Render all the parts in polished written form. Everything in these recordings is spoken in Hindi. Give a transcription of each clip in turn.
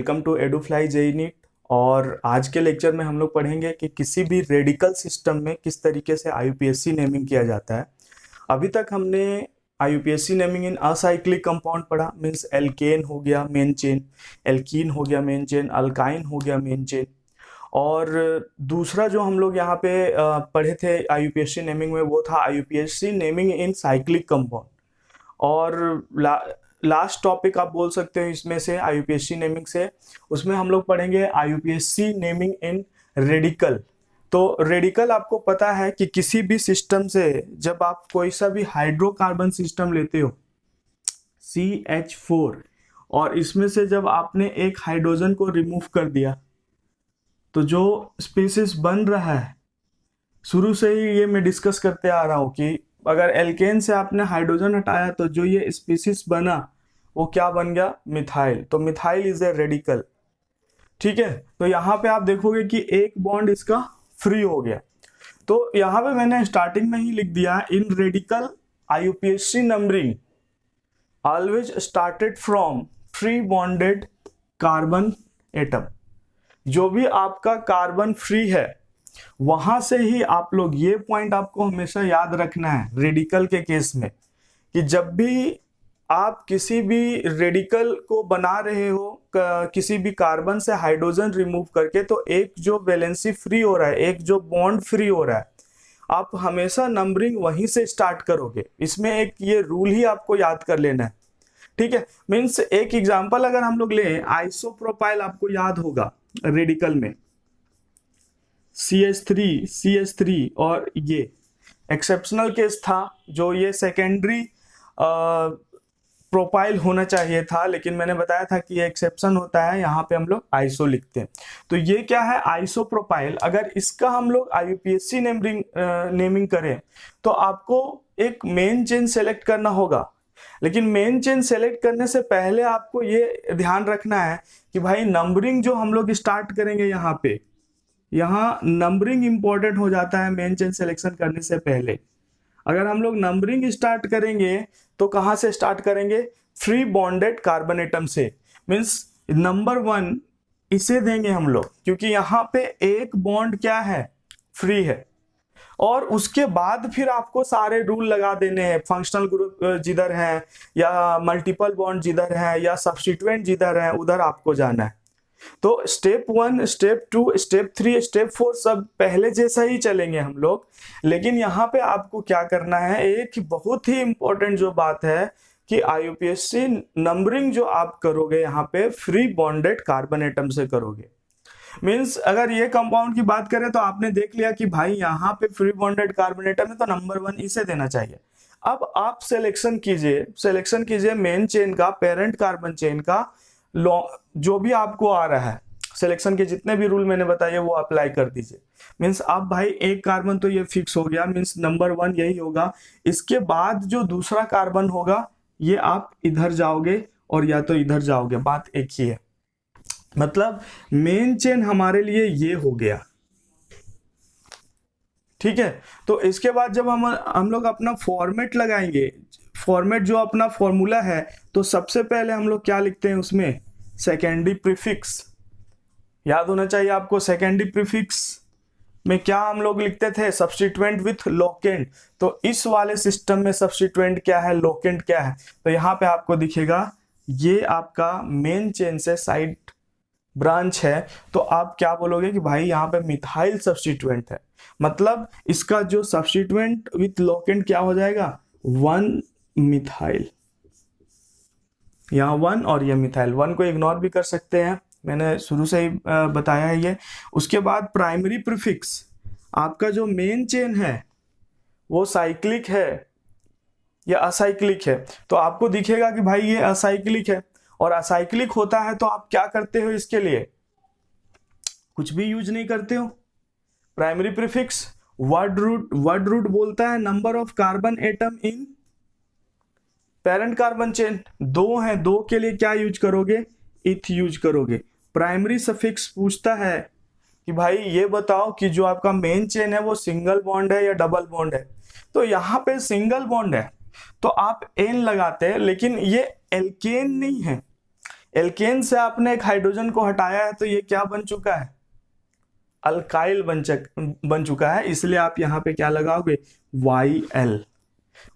Welcome to Edufly JEE NEET. और आज के लेक्चर में हम लोग पढ़ेंगे कि किसी भी रेडिकल सिस्टम में किस तरीके से आईयूपीएसी नेमिंग किया जाता है। अभी तक हमने आईयूपीएसी नेमिंग इन असाइक्लिक कंपाउंड पढ़ा, मीन्स एल्केन हो गया मेन चेन, एल्कीन हो गया मेन चेन, अल्काइन हो गया मेन चेन। और दूसरा जो हम लोग यहाँ पे पढ़े थे आईयूपीएसी नेमिंग में, वो था आईयूपीएसी नेमिंग इन साइक्लिक कंपाउंड। और लास्ट टॉपिक आप बोल सकते हो इसमें से आईयूपीएसी नेमिंग से, उसमें हम लोग पढ़ेंगे आईयूपीएसी नेमिंग इन रेडिकल। तो रेडिकल आपको पता है कि किसी भी सिस्टम से जब आप कोई सा भी हाइड्रोकार्बन सिस्टम लेते हो CH4, और इसमें से जब आपने एक हाइड्रोजन को रिमूव कर दिया तो जो स्पीसीज बन रहा है, शुरू से ही ये मैं डिस्कस करते आ रहा हूं कि अगर एल्केन से आपने हाइड्रोजन हटाया तो जो ये स्पीसीज बना वो क्या बन गया, मिथाइल। तो मिथाइल इज ए रेडिकल। ठीक है, तो यहाँ पे आप देखोगे कि एक बॉन्ड इसका फ्री हो गया। तो यहाँ पे मैंने स्टार्टिंग में ही लिख दिया, in radical IUPAC numbering always started from free bonded carbon atom. जो भी आपका कार्बन फ्री है वहां से ही आप लोग, ये पॉइंट आपको हमेशा याद रखना है रेडिकल के केस में, कि जब भी आप किसी भी रेडिकल को बना रहे हो किसी भी कार्बन से हाइड्रोजन रिमूव करके, तो एक जो वैलेंसी फ्री हो रहा है, एक जो बॉन्ड फ्री हो रहा है, आप हमेशा नंबरिंग वहीं से स्टार्ट करोगे। इसमें एक ये रूल ही आपको याद कर लेना है। ठीक है, मीन्स एक एग्जांपल अगर हम लोग लें, आइसोप्रोपाइल आपको याद होगा रेडिकल में CH3 और ये एक्सेप्शनल केस था, जो ये सेकेंडरी प्रोपाइल होना चाहिए था, लेकिन मैंने बताया था कि ये एक्सेप्शन होता है, यहाँ पे हम लोग आइसो लिखते हैं। तो ये क्या है, आइसोप्रोपाइल। अगर इसका हम लोग आईयूपीएसी नेमिंग करें तो आपको एक मेन चेन सेलेक्ट करना होगा, लेकिन मेन चेन सेलेक्ट करने से पहले आपको ये ध्यान रखना है कि भाई नंबरिंग जो हम लोग स्टार्ट करेंगे यहाँ नंबरिंग इंपॉर्टेंट हो जाता है मेन चेन सिलेक्शन करने से पहले। अगर हम लोग नंबरिंग स्टार्ट करेंगे तो कहां से स्टार्ट करेंगे, फ्री बॉन्डेड कार्बन एटम से। मींस नंबर 1 इसे देंगे हम लोग, क्योंकि यहाँ पे एक बॉन्ड क्या है, फ्री है। और उसके बाद फिर आपको सारे रूल लगा देने हैं, फंक्शनल ग्रुप जिधर है या मल्टीपल बॉन्ड जिधर है या सब्स्टिट्यूएंट जिधर है उधर आपको जाना है। तो स्टेप 1, स्टेप 2, स्टेप 3, स्टेप 4 सब पहले जैसा ही चलेंगे हम लोग। लेकिन यहाँ पे आपको क्या करना है, एक बहुत ही इंपॉर्टेंट जो बात है कि आईयूपीएसी नंबरिंग जो आप करोगे यहाँ पे फ्री बॉन्डेड कार्बन एटम से करोगे। मीन्स अगर ये कंपाउंड की बात करें तो आपने देख लिया कि भाई यहाँ पे फ्री बॉन्डेड कार्बन एटम है, तो नंबर 1 इसे देना चाहिए। अब आप सिलेक्शन कीजिए मेन चेन का, पेरेंट कार्बन चेन का, जो भी आपको आ रहा है, सिलेक्शन के जितने भी रूल मैंने बताए वो अप्लाई कर दीजिए। मीन्स आप भाई एक कार्बन तो ये फिक्स हो गया, मीन्स नंबर 1 यही होगा। इसके बाद जो दूसरा कार्बन होगा ये आप इधर जाओगे और या तो इधर जाओगे, बात एक ही है। मतलब मेन चेन हमारे लिए ये हो गया। ठीक है, तो इसके बाद जब हम लोग अपना फॉर्मेट लगाएंगे, फॉर्मेट जो अपना फॉर्मूला है, तो सबसे पहले हम लोग क्या लिखते हैं उसमें, सेकेंडरी प्रीफिक्स। याद होना चाहिए आपको, सेकेंडरी प्रीफिक्स में क्या हम लोग लिखते थे, सब्स्टिट्यूएंट विथ लोकेंट। तो इस वाले सिस्टम में सब्स्टिट्यूएंट क्या है, लोकेंट क्या है। तो यहाँ पे आपको दिखेगा ये आपका मेन चेन से साइड ब्रांच है, तो आप क्या बोलोगे कि भाई यहाँ पे मिथाइल सब्स्टिट्यूएंट है। मतलब इसका जो सब्स्टिट्यूएंट विथ लोकेंट क्या हो जाएगा, 1 मिथाइल। यहाँ 1 और ये मिथाइल, 1 को इग्नोर भी कर सकते हैं, मैंने शुरू से ही बताया है ये। उसके बाद प्राइमरी प्रीफिक्स, आपका जो मेन चेन है वो साइक्लिक है या असाइक्लिक है, तो आपको दिखेगा कि भाई ये असाइक्लिक है। और असाइक्लिक होता है तो आप क्या करते हो, इसके लिए कुछ भी यूज नहीं करते हो। प्राइमरी प्रीफिक्स वर्ड रूट बोलता है number of carbon atom in parent carbon chain. 2 है, 2 के लिए क्या यूज करोगे, इथ यूज करोगे। प्राइमरी सफिक्स पूछता है कि भाई ये बताओ कि जो आपका मेन चेन है वो सिंगल बॉन्ड है या डबल बॉन्ड है। तो यहाँ पे सिंगल बॉन्ड है तो आप एन लगाते हैं, लेकिन ये एल्केन नहीं है। एल्केन से आपने एक हाइड्रोजन को हटाया है तो ये क्या बन चुका है, अल्काइल बन चुका है, इसलिए आप यहाँ पे क्या लगाओगे, YL।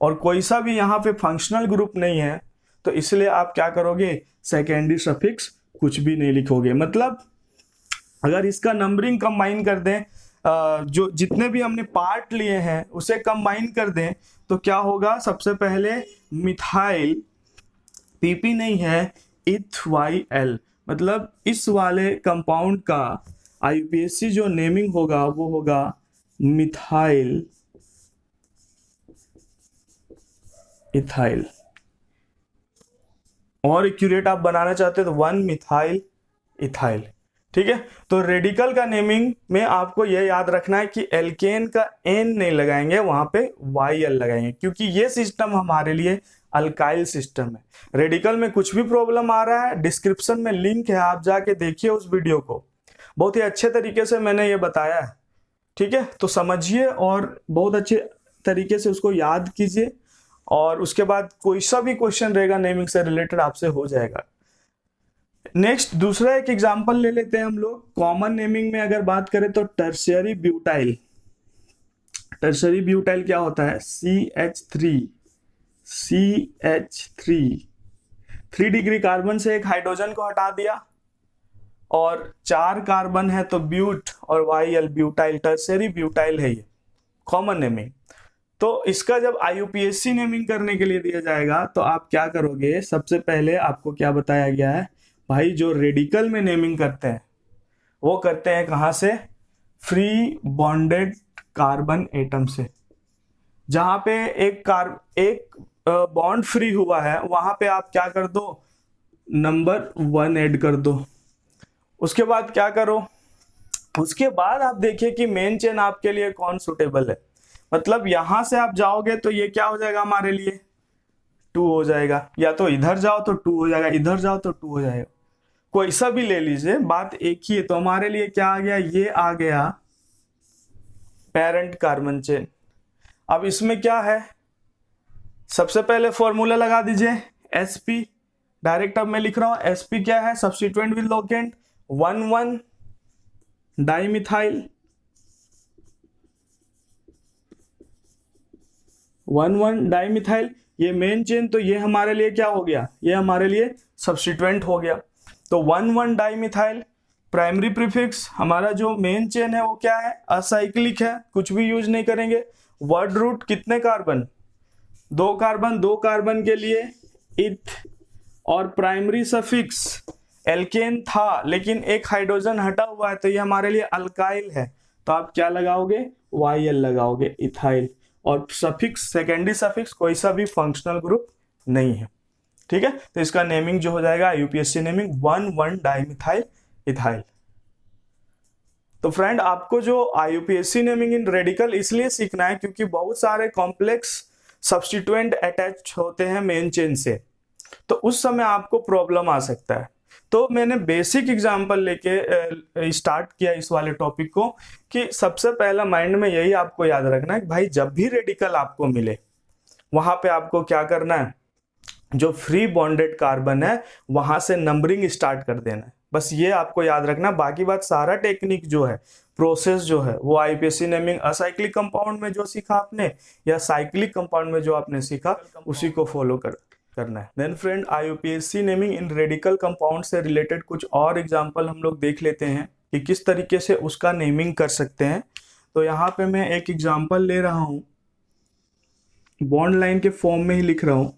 और कोई सा भी यहाँ पे फंक्शनल ग्रुप नहीं है तो इसलिए आप क्या करोगे, सेकेंडरी सफिक्स कुछ भी नहीं लिखोगे। मतलब अगर इसका नंबरिंग कंबाइन कर दें, जो जितने भी हमने पार्ट लिए हैं उसे कंबाइन कर दें तो क्या होगा, सबसे पहले मिथाइल, PP नहीं है, इथवाइल, मतलब इस वाले कंपाउंड का IUPAC जो नेमिंग होगा वो होगा मिथाइल इथाइल। और एक्यूरेट आप बनाना चाहते हो तो 1 मिथाइल इथाइल। ठीक है, तो रेडिकल का नेमिंग में आपको यह याद रखना है कि एल्केन का N नहीं लगाएंगे, वहां पे YL लगाएंगे, क्योंकि ये सिस्टम हमारे लिए अल्काइल सिस्टम है। रेडिकल में कुछ भी प्रॉब्लम आ रहा है, डिस्क्रिप्शन में लिंक है, आप जाके देखिए उस वीडियो को, बहुत ही अच्छे तरीके से मैंने ये बताया है। ठीक है, तो समझिए और बहुत अच्छे तरीके से उसको याद कीजिए, और उसके बाद कोई सा भी क्वेश्चन रहेगा नेमिंग से रिलेटेड आपसे हो जाएगा। नेक्स्ट दूसरा एक एग्जांपल ले लेते हैं हम लोग। कॉमन नेमिंग में अगर बात करें तो टर्शियरी ब्यूटाइल। टर्शियरी ब्यूटाइल क्या होता है, CH3 3 डिग्री कार्बन से एक हाइड्रोजन को हटा दिया और 4 कार्बन है तो ब्यूट और YL ब्यूटाइल, टर्शियरी ब्यूटाइल है ये कॉमन नेमिंग। तो इसका जब IUPAC नेमिंग करने के लिए दिया जाएगा तो आप क्या करोगे, सबसे पहले आपको क्या बताया गया है भाई, जो रेडिकल में नेमिंग करते हैं वो करते हैं कहां से, फ्री बॉन्डेड कार्बन एटम से। जहां पे एक बॉन्ड फ्री हुआ है वहां पे आप क्या कर दो, नंबर 1 ऐड कर दो। उसके बाद क्या करो, उसके बाद आप देखिए कि मेन चेन आपके लिए कौन सुटेबल है। मतलब यहां से आप जाओगे तो ये क्या हो जाएगा हमारे लिए, 2 हो जाएगा, या तो इधर जाओ तो 2 हो जाएगा, इधर जाओ तो 2 हो जाएगा, कोई सा भी ले लीजिए, बात एक ही है। तो हमारे लिए क्या आ गया, ये आ गया पेरेंट कार्बन चेन। अब इसमें क्या है, सबसे पहले फॉर्मूला लगा दीजिए sp, डायरेक्ट अब मैं लिख रहा हूं sp क्या है, substituent with locant 1,1 dimethyl, 1,1 dimethyl. ये मेन चेन, तो ये हमारे लिए क्या हो गया, ये हमारे लिए सब्स्टिट्यूएंट हो गया। तो 1,1 डाइमिथाइल। प्राइमरी प्रीफिक्स, हमारा जो मेन चेन है वो क्या है, असाइक्लिक है, कुछ भी यूज नहीं करेंगे। वर्ड रूट कितने कार्बन, 2 कार्बन, 2 कार्बन के लिए इथ, और प्राइमरी सफिक्स एल्केन था लेकिन एक हाइड्रोजन हटा हुआ है तो ये हमारे लिए अल्काइल है, तो आप क्या लगाओगे, YL लगाओगे, इथाइल। और सफिक्स, सेकेंडरी सफिक्स कोई सा भी फंक्शनल ग्रुप नहीं है। ठीक है, तो इसका नेमिंग जो हो जाएगा IUPAC नेमिंग 1,1 डाइमिथाइल इथाइल। तो फ्रेंड आपको जो IUPAC नेमिंग इन रेडिकल इसलिए सीखना है क्योंकि बहुत सारे कॉम्प्लेक्स सब्स्टिट्यूएंट अटैच होते हैं मेन चेन से, तो उस समय आपको प्रॉब्लम आ सकता है। तो मैंने बेसिक एग्जांपल लेके स्टार्ट किया इस वाले टॉपिक को, कि सबसे पहला माइंड में यही आपको याद रखना है कि भाई जब भी रेडिकल आपको मिले वहां पे आपको क्या करना है, जो फ्री बॉन्डेड कार्बन है वहां से नंबरिंग स्टार्ट कर देना है, बस ये आपको याद रखना। बाकी बात सारा टेक्निक जो है, प्रोसेस जो है, वो IUPAC नेमिंग असाइक्लिक कंपाउंड में जो सीखा आपने या साइक्लिक कंपाउंड में जो आपने सीखा उसी को फॉलो करना है। देन फ्रेंड IUPAC नेमिंग इन रेडिकल कंपाउंड से रिलेटेड कुछ और एग्जांपल हम लोग देख लेते हैं कि किस तरीके से उसका नेमिंग कर सकते हैं। तो यहाँ पे मैं एक एग्जांपल ले रहा हूँ, बॉन्ड लाइन के फॉर्म में ही लिख रहा हूँ।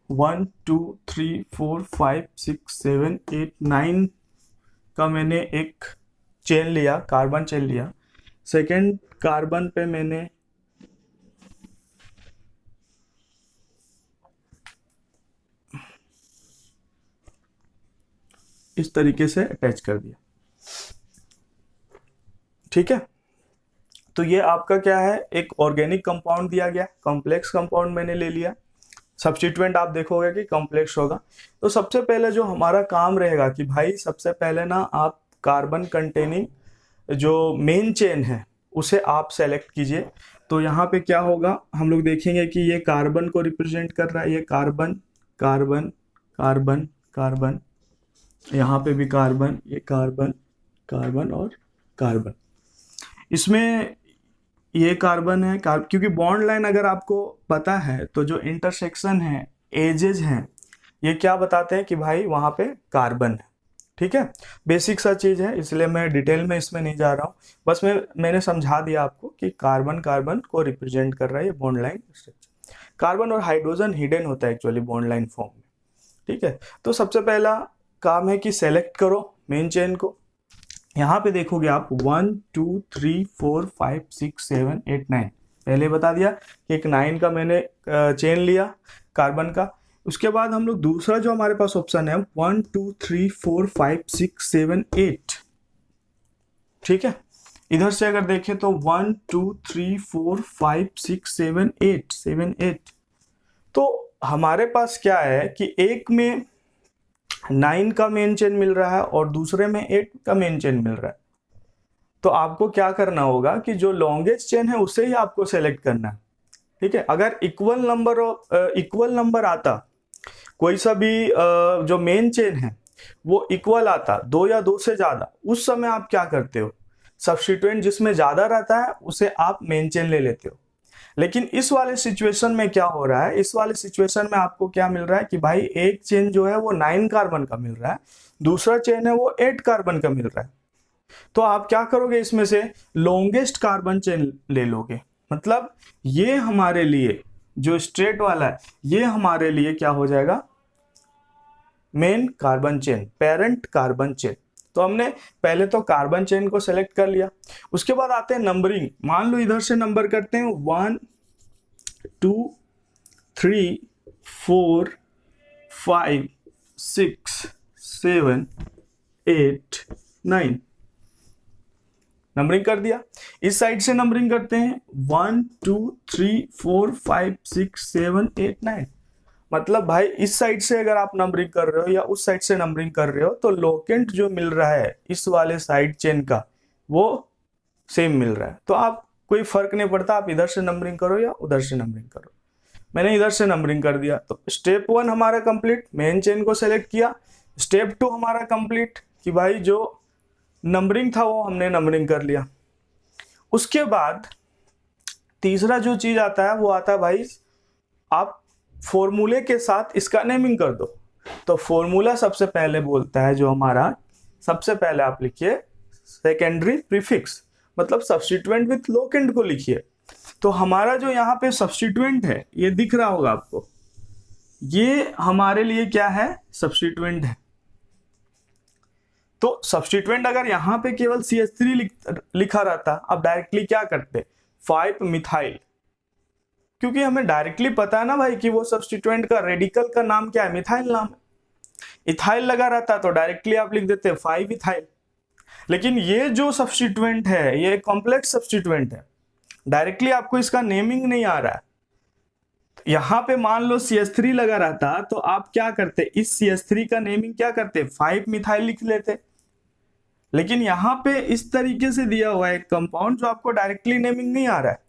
वन, 2, 3, 4, 5, 6, 7, 8, 9 का मैंने एक चेन लिया, कार्बन चेन लिया। सेकेंड कार्बन पे मैंने इस तरीके से अटैच कर दिया। ठीक है, तो ये आपका क्या है, एक ऑर्गेनिक कंपाउंड दिया गया, कॉम्प्लेक्स कंपाउंड मैंने ले लिया। सब्स्टिट्यूएंट आप देखोगे कि कॉम्प्लेक्स होगा। तो सबसे पहले जो हमारा काम रहेगा कि भाई सबसे पहले ना आप कार्बन कंटेनिंग जो मेन चेन है उसे आप सेलेक्ट कीजिए। तो यहाँ पे क्या होगा, हम लोग देखेंगे कि ये कार्बन को रिप्रेजेंट कर रहा है, ये कार्बन कार्बन कार्बन कार्बन, यहाँ पे भी कार्बन, ये कार्बन कार्बन और कार्बन। इसमें ये कार्बन है क्योंकि बॉन्ड लाइन अगर आपको पता है तो जो इंटरसेक्शन है, एजेज हैं, ये क्या बताते हैं कि भाई वहां पे कार्बन है। ठीक है, बेसिक सा चीज है, इसलिए मैं डिटेल में इसमें नहीं जा रहा हूँ, बस मैंने समझा दिया आपको कि कार्बन कार्बन को रिप्रेजेंट कर रहा है ये बॉन्ड लाइन स्ट्रक्चर। कार्बन और हाइड्रोजन हिडन होता है एक्चुअली बॉन्ड लाइन फॉर्म में। ठीक है, तो सबसे पहला काम है कि सेलेक्ट करो मेन चेन को। यहाँ पे देखोगे आप 1 2 3 4 5 6 7 8 9, पहले बता दिया कि एक 9 का मैंने चेन लिया कार्बन का। उसके बाद हम लोग दूसरा जो हमारे पास ऑप्शन है 1 2 3 4 5 6 7 8। ठीक है, इधर से अगर देखें तो 1 2 3 4 5 6 7 8। तो हमारे पास क्या है कि एक में 9 का मेन चेन मिल रहा है और दूसरे में 8 का मेन चेन मिल रहा है। तो आपको क्या करना होगा कि जो लॉन्गेस्ट चेन है उसे ही आपको सेलेक्ट करना है। ठीक है, अगर इक्वल नंबर आता, कोई सा भी जो मेन चेन है वो इक्वल आता 2 या 2 से ज्यादा, उस समय आप क्या करते हो, सब्स्टिट्यूएंट जिसमें ज्यादा रहता है उसे आप मेन चेन ले लेते हो। लेकिन इस वाले सिचुएशन में क्या हो रहा है, इस वाले सिचुएशन में आपको क्या मिल रहा है कि भाई एक चेन जो है वो 9 कार्बन का मिल रहा है, दूसरा चेन है वो 8 कार्बन का मिल रहा है। तो आप क्या करोगे, इसमें से लॉन्गेस्ट कार्बन चेन ले लोगे। मतलब ये हमारे लिए जो स्ट्रेट वाला है ये हमारे लिए क्या हो जाएगा, main carbon chain, parent carbon chain. तो हमने पहले तो कार्बन चेन को सेलेक्ट कर लिया। उसके बाद आते हैं नंबरिंग। मान लो इधर से नंबर करते हैं 1 2 3 4 5 6 7 8 9, नंबरिंग कर दिया। इस साइड से नंबरिंग करते हैं 1 2 3 4 5 6 7 8 9। मतलब भाई इस साइड से अगर आप नंबरिंग कर रहे हो या उस साइड से नंबरिंग कर रहे हो तो लोकेंट जो मिल रहा है इस वाले साइड चेन का वो सेम मिल रहा है। तो आप कोई फर्क नहीं पड़ता, आप इधर से नंबरिंग करो या उधर से नंबरिंग करो। मैंने इधर से नंबरिंग कर दिया। तो स्टेप 1 हमारा कंप्लीट, मेन चेन को सेलेक्ट किया। स्टेप 2 हमारा कंप्लीट कि भाई जो नंबरिंग था वो हमने नंबरिंग कर लिया। उसके बाद तीसरा जो चीज आता है वो आता है भाई आप फॉर्मूले के साथ इसका नेमिंग कर दो। तो फॉर्मूला सबसे पहले बोलता है जो हमारा, सबसे पहले आप लिखिए सेकेंडरी प्रीफिक्स, मतलब सब्स्टिट्यूएंट विथ लोकेंट को लिखिए। तो हमारा जो यहाँ पे सब्स्टिट्यूएंट है ये दिख रहा होगा आपको, ये हमारे लिए क्या है, सब्स्टिट्यूएंट है। तो सब्स्टिट्यूएंट अगर यहाँ पे केवल CH3 लिखा रहता, अब डायरेक्टली क्या करते 5 मिथाइल, क्योंकि हमें डायरेक्टली पता है ना भाई कि वो सब्स्टिट्यूएंट का रेडिकल का नाम क्या है, मिथाइल नाम है। इथाइल लगा रहता तो डायरेक्टली आप लिख देते 5 इथाइल। लेकिन ये जो सब्स्टिट्यूएंट है ये कॉम्प्लेक्स सब्स्टिट्यूएंट है, डायरेक्टली आपको इसका नेमिंग नहीं आ रहा है। यहां पे मान लो CH3 लगा रहता तो आप क्या करते, इस CH3 का नेमिंग क्या करते 5 मिथाइल लिख लेते। लेकिन यहां पे इस तरीके से दिया हुआ है कंपाउंड जो आपको डायरेक्टली नेमिंग नहीं आ रहा है।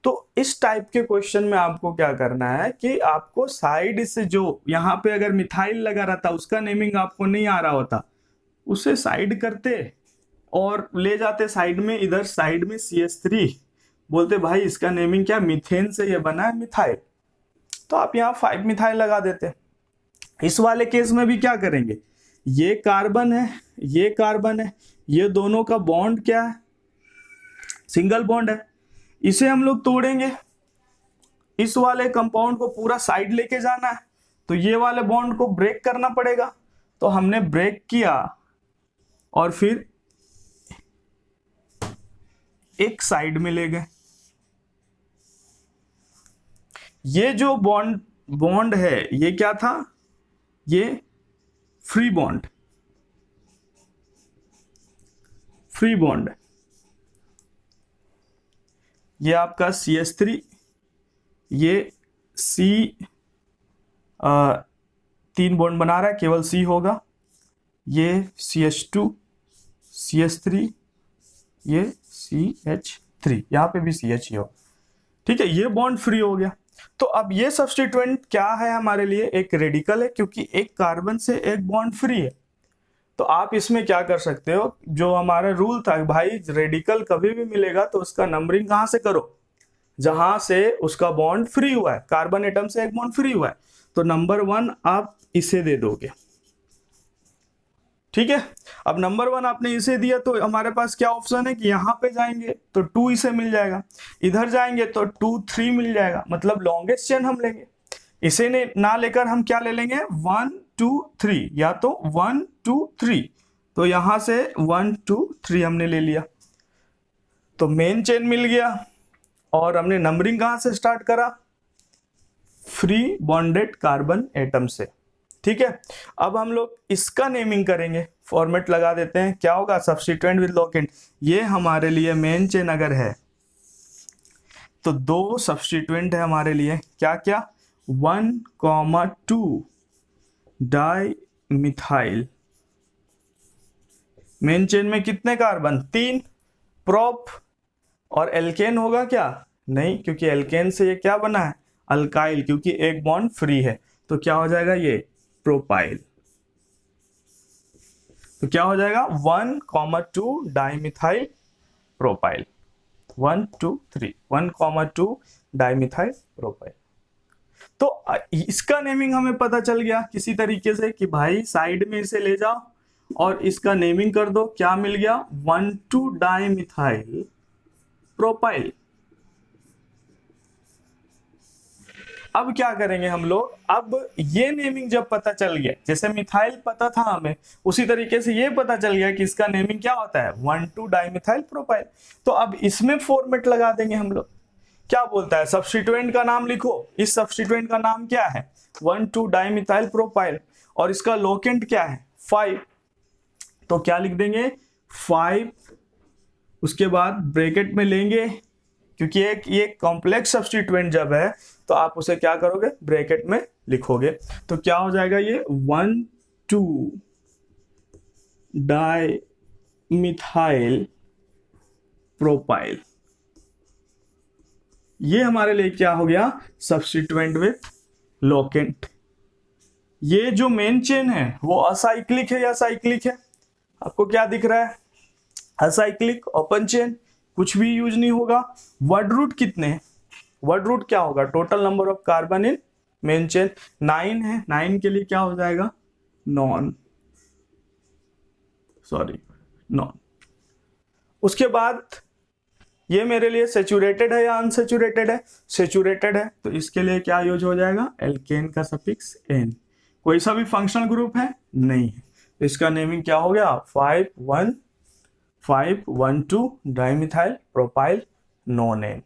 तो इस टाइप के क्वेश्चन में आपको क्या करना है कि आपको साइड से जो यहाँ पे अगर मिथाइल लगा रहता उसका नेमिंग आपको नहीं आ रहा होता, उसे साइड करते और ले जाते साइड में, इधर साइड में CH3 बोलते भाई इसका नेमिंग क्या, मीथेन से ये बना है मिथाइल। तो आप यहाँ 5 मिथाइल लगा देते। इस वाले केस में भी क्या करेंगे, ये कार्बन है ये कार्बन है, ये दोनों का बॉन्ड क्या है, सिंगल बॉन्ड है, इसे हम लोग तोड़ेंगे। इस वाले कंपाउंड को पूरा साइड लेके जाना है तो ये वाले बॉन्ड को ब्रेक करना पड़ेगा। तो हमने ब्रेक किया और फिर एक साइड में ले गए। ये जो बॉन्ड है ये क्या था, ये फ्री बॉन्ड है। ये आपका CH3, ये C 3 बॉन्ड बना रहा है, केवल C होगा। ये CH2 CH3, ये CH3, यहाँ पे भी CH ही हो, ठीक है, ये बॉन्ड फ्री हो गया। तो अब ये सब्स्टिट्यूएंट क्या है हमारे लिए, एक रेडिकल है, क्योंकि एक कार्बन से एक बॉन्ड फ्री है। तो आप इसमें क्या कर सकते हो, जो हमारा रूल था भाई, रेडिकल कभी भी मिलेगा तो उसका नंबरिंग कहां से करो, जहां से उसका बॉन्ड फ्री हुआ है, कार्बन एटम से एक बॉन्ड फ्री हुआ है। तो नंबर 1 आप इसे दे दोगे, ठीक है। अब नंबर 1 आपने इसे दिया तो हमारे पास क्या ऑप्शन है कि यहां पे जाएंगे तो 2 इसे मिल जाएगा, इधर जाएंगे तो 2 3 मिल जाएगा, मतलब लॉन्गेस्ट चेन हम लेंगे। इसे ने ना लेकर हम क्या ले लेंगे, 1 2 3, या तो 1 2 3, तो यहां से 1 2 3 हमने ले लिया, तो मेन चेन मिल गया। और हमने नंबरिंग कहां से स्टार्ट करा, फ्री बॉन्डेड कार्बन एटम से, ठीक है। अब हम लोग इसका नेमिंग करेंगे, फॉर्मेट लगा देते हैं, क्या होगा, सब्स्टिट्यूएंट विद लोकेंट। ये हमारे लिए मेन चेन अगर है तो 2 सब्स्टिट्यूएंट है हमारे लिए, क्या क्या, 1,2 डाई मिथाइल। मेन चेन में कितने कार्बन, 3, प्रोप, और एल्केन होगा क्या, नहीं, क्योंकि एल्केन से ये क्या बना है, अल्काइल, क्योंकि एक बॉन्ड फ्री है, तो क्या हो जाएगा ये प्रोपाइल। तो क्या हो जाएगा 1,2 डाइमिथाइल प्रोपाइल, 1 2 3, 1,2 डाइमिथाइल प्रोपाइल। तो इसका नेमिंग हमें पता चल गया किसी तरीके से कि भाई साइड में इसे ले जाओ और इसका नेमिंग कर दो, क्या मिल गया, 1,2 डाइमिथाइल प्रोपाइल। अब क्या करेंगे हम लोग, अब ये नेमिंग जब पता चल गया, जैसे मिथाइल पता था हमें, उसी तरीके से ये पता चल गया कि इसका नेमिंग क्या होता है, 1,2 डाइमिथाइल प्रोपाइल। तो अब इसमें फॉर्मेट लगा देंगे हम लोग, क्या बोलता है, सब्स्टिट्यूएंट का नाम लिखो, इस सब्स्टिट्यूएंट का नाम क्या है, 1,2 डाइमिथाइल प्रोपाइल, और इसका लोकेंट क्या है, 5। तो क्या लिख देंगे, 5, उसके बाद ब्रैकेट में लेंगे, क्योंकि एक ये कॉम्प्लेक्स सब्स्टिट्यूएंट जब है तो आप उसे क्या करोगे, ब्रैकेट में लिखोगे। तो क्या हो जाएगा ये 1,2 डाइमिथाइल प्रोपाइल। ये हमारे लिए क्या हो गया, सब्स्टिट्यूएंट विद लोकेंट। ये जो मेन चेन है वो असाइक्लिक है या साइक्लिक है, आपको क्या दिख रहा है, असाइक्लिक, ओपन चेन, कुछ भी यूज नहीं होगा। वर्ड रूट कितने हैं, वर्ड रूट क्या होगा, total number of carbon in main chain 9 है, 9 के लिए क्या हो जाएगा, नॉन। उसके बाद ये मेरे लिए सेचुरेटेड है या अनसेचुरेटेड है, सेचुरेटेड है, तो इसके लिए क्या यूज हो जाएगा, एल्केन का सफिक्स एन। कोई सा भी फंक्शनल ग्रुप है, नहीं है, तो इसका नेमिंग क्या हो गया, 5,1,2 डाइमिथाइल प्रोपाइल नॉन एन।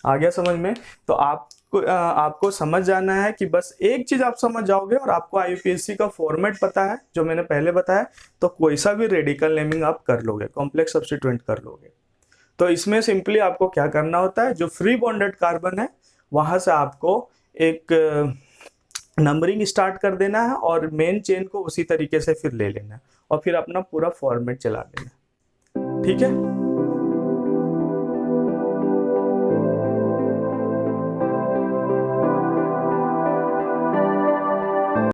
आ गया समझ में। तो आपको समझ जाना है कि बस एक चीज आप समझ जाओगे और आपको आईयूपीएससी का फॉर्मेट पता है जो मैंने पहले बताया, तो कोई सा भी रेडिकल नेमिंग आप कर लोगे, कॉम्प्लेक्स सब्स्टिट्यूएंट कर लोगे। तो इसमें सिंपली आपको क्या करना होता है, जो फ्री बॉन्डेड कार्बन है वहां से आपको एक नंबरिंग स्टार्ट कर देना है और मेन चेन को उसी तरीके से फिर ले लेना है और फिर अपना पूरा फॉर्मेट चला देना है, ठीक है।